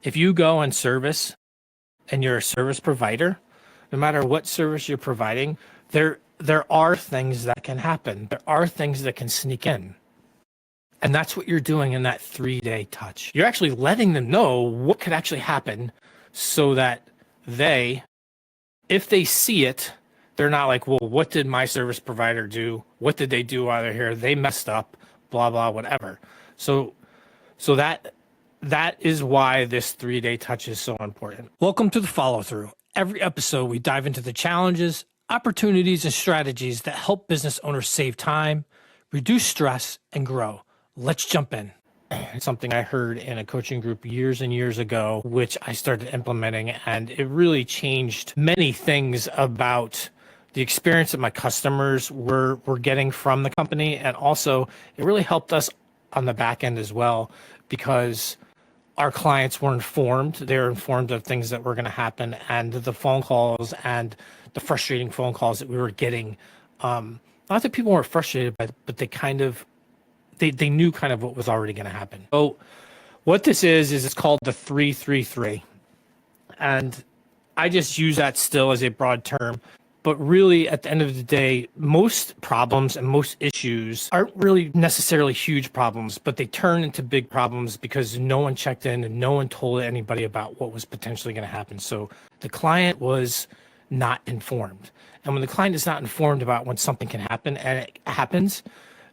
If you go and service and you're a service provider, no matter what service you're providing, there are things that can happen. There are things that can sneak in. And that's what you're doing in that 3-day touch. You're actually letting them know what could actually happen so that if they see it, they're not like, well, what did my service provider do? What did they do while they're here? They messed up, blah, blah, whatever. So that is why this 3-day touch is so important. Welcome to the follow through. Every episode, we dive into the challenges, opportunities, and strategies that help business owners save time, reduce stress, and grow. Let's jump in. Something I heard in a coaching group years and years ago, which I started implementing, and it really changed many things about the experience that my customers were getting from the company. And also it really helped us on the back end as well, because our clients were informed. They were informed of things that were going to happen, and the phone calls and the frustrating phone calls that we were getting. Not that people weren't frustrated by it, but they knew kind of what was already going to happen. So what this is it's called the 3-3-3. And I just use that still as a broad term. But really, at the end of the day, most problems and most issues aren't really necessarily huge problems, but they turn into big problems because no one checked in and no one told anybody about what was potentially going to happen. So the client was not informed. And when the client is not informed about when something can happen and it happens,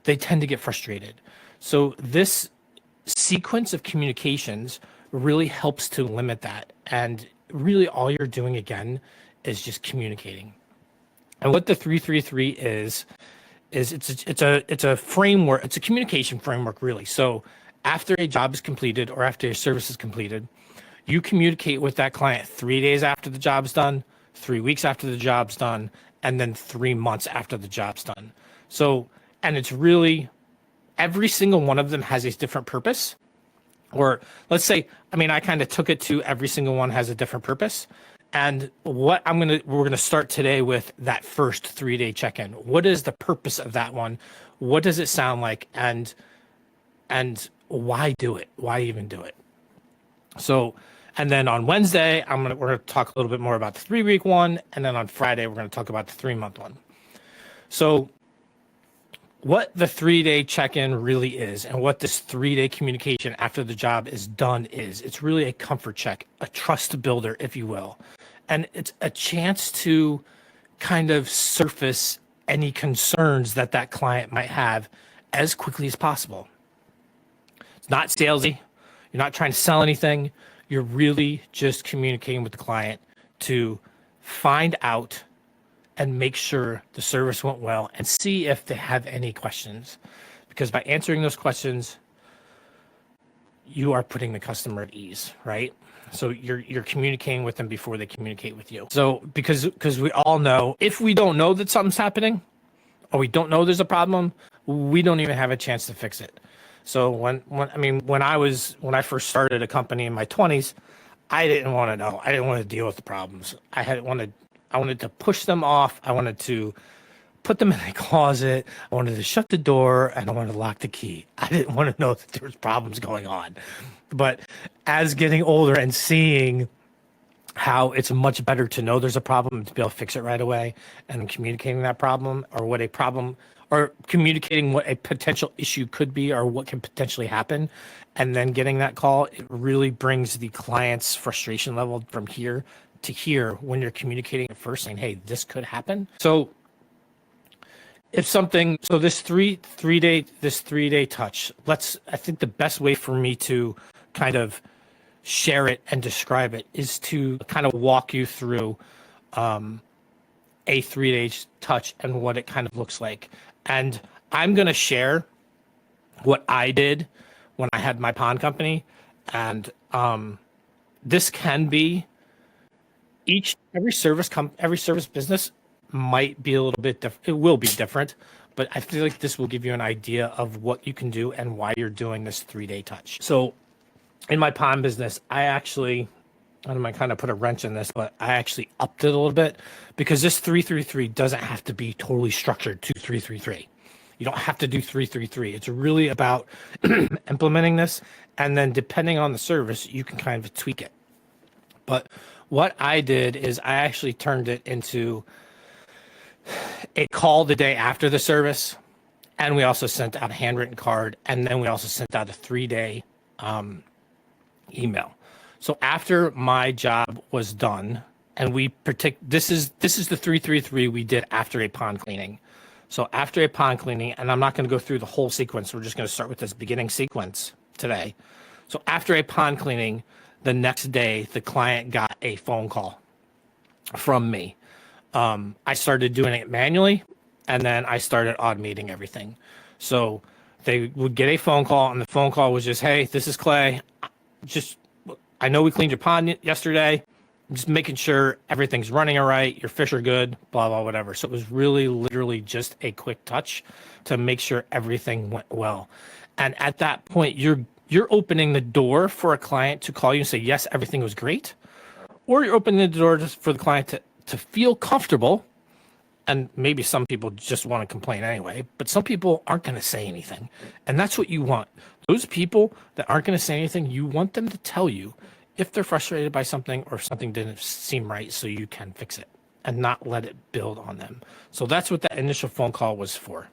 they tend to get frustrated. So this sequence of communications really helps to limit that. And really all you're doing again is just communicating. And what the 3-3-3 is it's a framework, it's a communication framework really. So after a job is completed or after a service is completed, you communicate with that client 3 days after the job's done, 3 weeks after the job's done, and then 3 months after the job's done. So, and it's really, every single one of them has a different purpose. Or let's say, I kind of took it to every single one has a different purpose. And what we're gonna start today with that first 3-day check-in. What is the purpose of that one? What does it sound like? And why do it? Why even do it? So, and then on Wednesday, we're gonna talk a little bit more about the 3-week one, and then on Friday we're gonna talk about the 3-month one. So, what the 3-day check-in really is, and what this 3-day communication after the job is done is, it's really a comfort check, a trust builder, if you will. And it's a chance to kind of surface any concerns that client might have as quickly as possible. It's not salesy. You're not trying to sell anything. You're really just communicating with the client to find out and make sure the service went well and see if they have any questions. Because by answering those questions, you are putting the customer at ease, right? So you're communicating with them before they communicate with you. So because we all know, if we don't know that something's happening or we don't know there's a problem, we don't even have a chance to fix it. So when I first started a company in my 20s, I didn't want to know. I didn't want to deal with the problems. I wanted to push them off. I wanted to put them in a closet. I wanted to shut the door, and I wanted to lock the key. I didn't want to know that there was problems going on. But as getting older and seeing how it's much better to know there's a problem and to be able to fix it right away, and communicating that problem or communicating what a potential issue could be or what can potentially happen, and then getting that call, it really brings the client's frustration level from here to here when you're communicating at first, saying, hey, this could happen. So this 3-day touch, I think the best way for me to kind of share it and describe it is to kind of walk you through a 3-day touch and what it kind of looks like. And I'm going to share what I did when I had my pond company. And this can be every service business might be a little bit different. It will be different, but I feel like this will give you an idea of what you can do and why you're doing this 3-day touch. So in my pond business, I might kind of put a wrench in this, but I actually upped it a little bit, because this 3-3-3 doesn't have to be totally structured to 3-3-3. You don't have to do 3-3-3. It's really about implementing this And then depending on the service, you can kind of tweak it. But what I did is I actually turned it into a call the day after the service. And we also sent out a handwritten card. And then we also sent out a 3-day email. So after my job was done, and this is the 333 we did after a pond cleaning. So after a pond cleaning, and I'm not going to go through the whole sequence. We're just going to start with this beginning sequence today. So after a pond cleaning, the next day, the client got a phone call from me. I started doing it manually, and then I started automating everything. So they would get a phone call, and the phone call was just, hey, this is Clay. I know we cleaned your pond yesterday. I'm just making sure everything's running all right. Your fish are good, blah, blah, whatever. So it was really literally just a quick touch to make sure everything went well. And at that point, you're opening the door for a client to call you and say, yes, everything was great. Or you're opening the door just for the client to feel comfortable. And maybe some people just want to complain anyway, but some people aren't going to say anything. And that's what you want. Those people that aren't going to say anything, you want them to tell you if they're frustrated by something or if something didn't seem right, so you can fix it and not let it build on them. So that's what that initial phone call was for,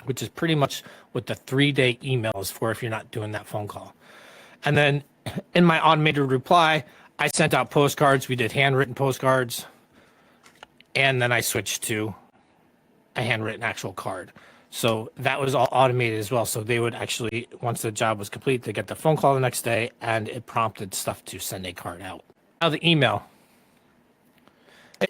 which is pretty much what the 3-day email is for if you're not doing that phone call. And then in my automated reply, I sent out postcards. We did handwritten postcards. And then I switched to a handwritten actual card. So that was all automated as well. So they would actually, once the job was complete, they get the phone call the next day, and it prompted stuff to send a card out. Now the email.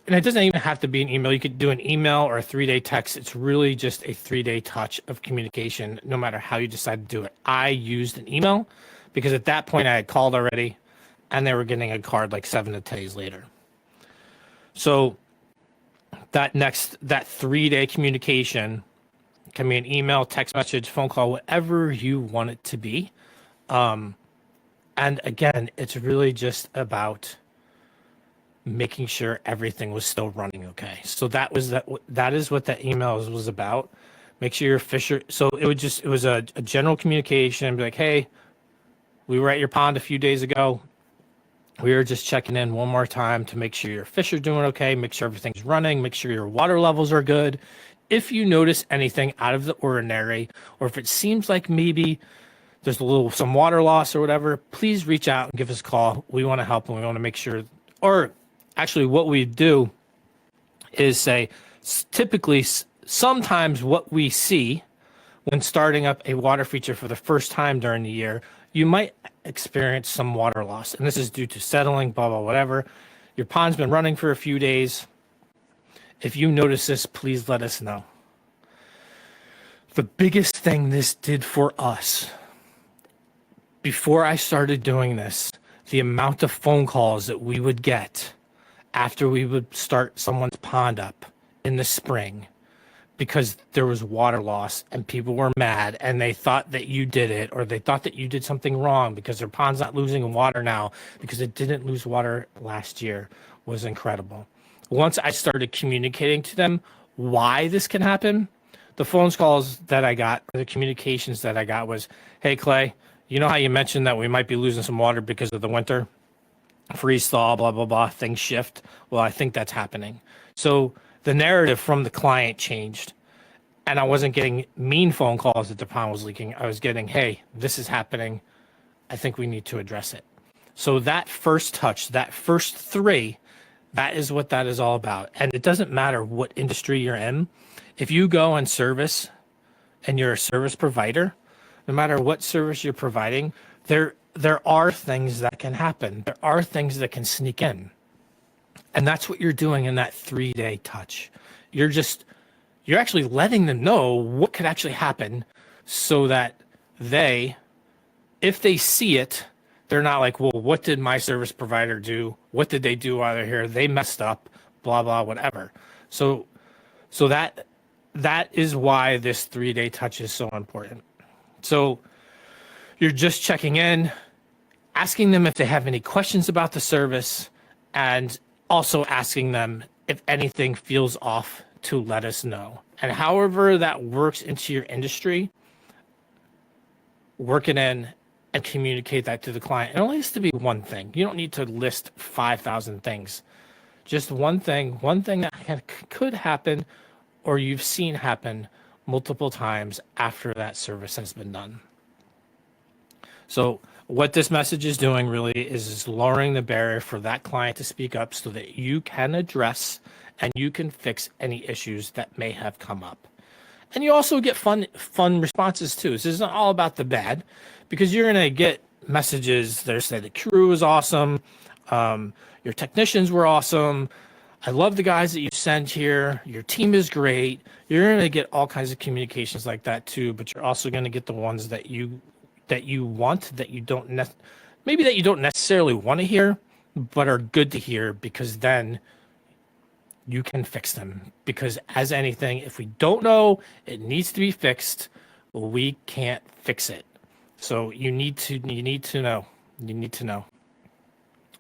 And it doesn't even have to be an email. You could do an email or a 3-day text. It's really just a 3-day touch of communication, no matter how you decide to do it. I used an email because at that point I had called already, and they were getting a card like 7 to 10 days later. So that 3-day communication can be an email, text message, phone call, whatever you want it to be. And again, it's really just about making sure everything was still running okay. So that is what that email was about. Make sure your fish are, so it was a general communication, be like, hey, we were at your pond a few days ago. We were just checking in one more time to make sure your fish are doing okay, make sure everything's running, make sure your water levels are good. If you notice anything out of the ordinary, or if it seems like maybe there's some water loss or whatever, please reach out and give us a call. We want to help, and we want to make sure, or actually what we do is say, typically, sometimes what we see when starting up a water feature for the first time during the year, you might experience some water loss. And this is due to settling, blah, blah, whatever. Your pond's been running for a few days. If you notice this, please let us know. The biggest thing this did for us, before I started doing this, the amount of phone calls that we would get after we would start someone's pond up in the spring because there was water loss and people were mad and they thought that you did it, or they thought that you did something wrong because their pond's not losing water now because it didn't lose water last year, was incredible. Once I started communicating to them why this can happen, the phone calls that I got, or the communications that I got was, hey, Clay, you know how you mentioned that we might be losing some water because of the winter? Freeze thaw, blah, blah, blah, things shift. Well, I think that's happening. So the narrative from the client changed, and I wasn't getting mean phone calls that the pond was leaking. I was getting, hey, this is happening. I think we need to address it. So that first touch, that first 3, that is what that is all about. And it doesn't matter what industry you're in. If you go on service and you're a service provider, no matter what service you're providing, there are things that can happen. There are things that can sneak in. And that's what you're doing in that 3-day touch. You're actually letting them know what could actually happen so that if they see it, they're not like, well, what did my service provider do? What did they do while they're here? They messed up, blah, blah, whatever. So that is why this 3-day touch is so important. So you're just checking in, asking them if they have any questions about the service, and also asking them if anything feels off to let us know. And however that works into your industry, work it in and communicate that to the client. It only has to be one thing. You don't need to list 5,000 things. Just one thing that could happen or you've seen happen multiple times after that service has been done. So what this message is doing really is lowering the barrier for that client to speak up so that you can address and you can fix any issues that may have come up. And you also get fun responses too. This isn't all about the bad, because you're going to get messages that say the crew was awesome, your technicians were awesome, I love the guys that you sent here, your team is great. You're going to get all kinds of communications like that too, but you're also going to get the ones that you want, that you don't necessarily want to hear, but are good to hear, because then you can fix them. Because as anything, if we don't know it needs to be fixed, we can't fix it. So you need to know.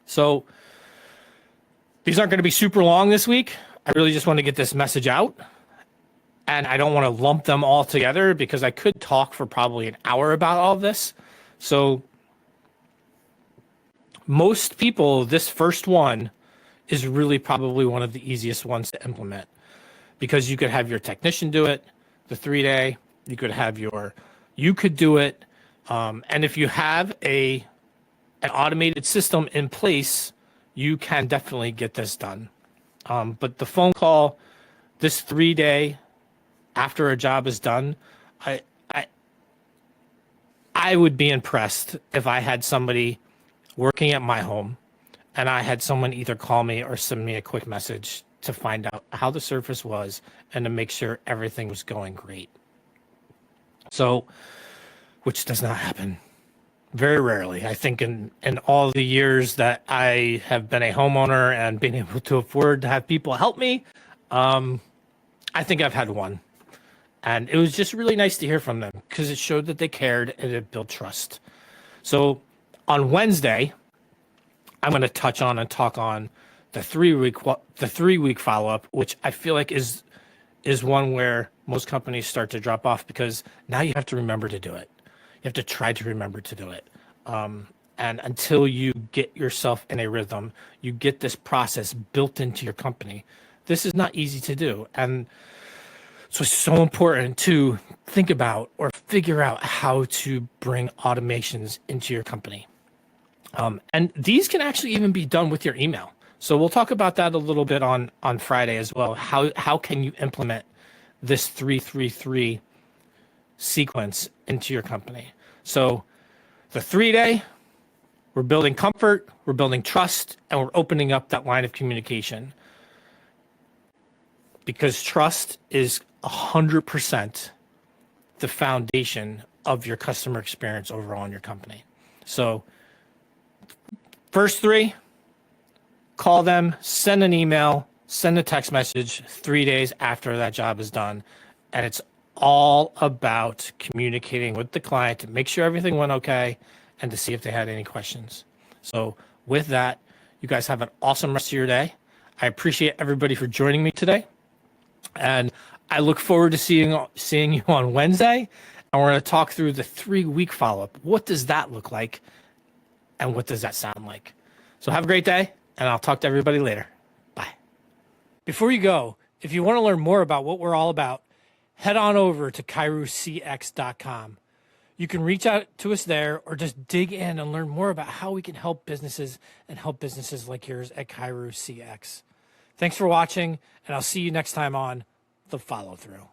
So these aren't going to be super long this week. I really just want to get this message out, and I don't want to lump them all together because I could talk for probably an hour about all of this. So most people, this first one is really probably one of the easiest ones to implement, because you could have your technician do it, the 3-day, you could do it. And if you have an automated system in place, you can definitely get this done. But the phone call, this 3-day after a job is done, I would be impressed if I had somebody working at my home and I had someone either call me or send me a quick message to find out how the service was and to make sure everything was going great. So, which does not happen. Very rarely. I think in all the years that I have been a homeowner and been able to afford to have people help me, I think I've had one. And it was just really nice to hear from them, because it showed that they cared and it built trust. So on Wednesday, I'm going to touch on and talk on the 3-week follow-up, which I feel like is one where most companies start to drop off, because now you have to remember to do it. You have to try to remember to do it. And until you get yourself in a rhythm, you get this process built into your company. This is not easy to do. And so it's so important to think about or figure out how to bring automations into your company. And these can actually even be done with your email. So we'll talk about that a little bit on Friday as well. How can you implement this 3-3-3 sequence into your company? So the 3-day, we're building comfort, we're building trust, and we're opening up that line of communication, because trust is 100% the foundation of your customer experience overall in your company. So first 3, call them, send an email, send a text message 3 days after that job is done. And it's all about communicating with the client to make sure everything went okay and to see if they had any questions. So with that, you guys have an awesome rest of your day. I appreciate everybody for joining me today. And I look forward to seeing you on Wednesday. And we're going to talk through the 3-week follow-up. What does that look like? And what does that sound like? So have a great day, and I'll talk to everybody later. Bye. Before you go, if you want to learn more about what we're all about, head on over to kairocx.com. You can reach out to us there, or just dig in and learn more about how we can help businesses like yours at Kairo CX. Thanks for watching, and I'll see you next time on The Follow Through.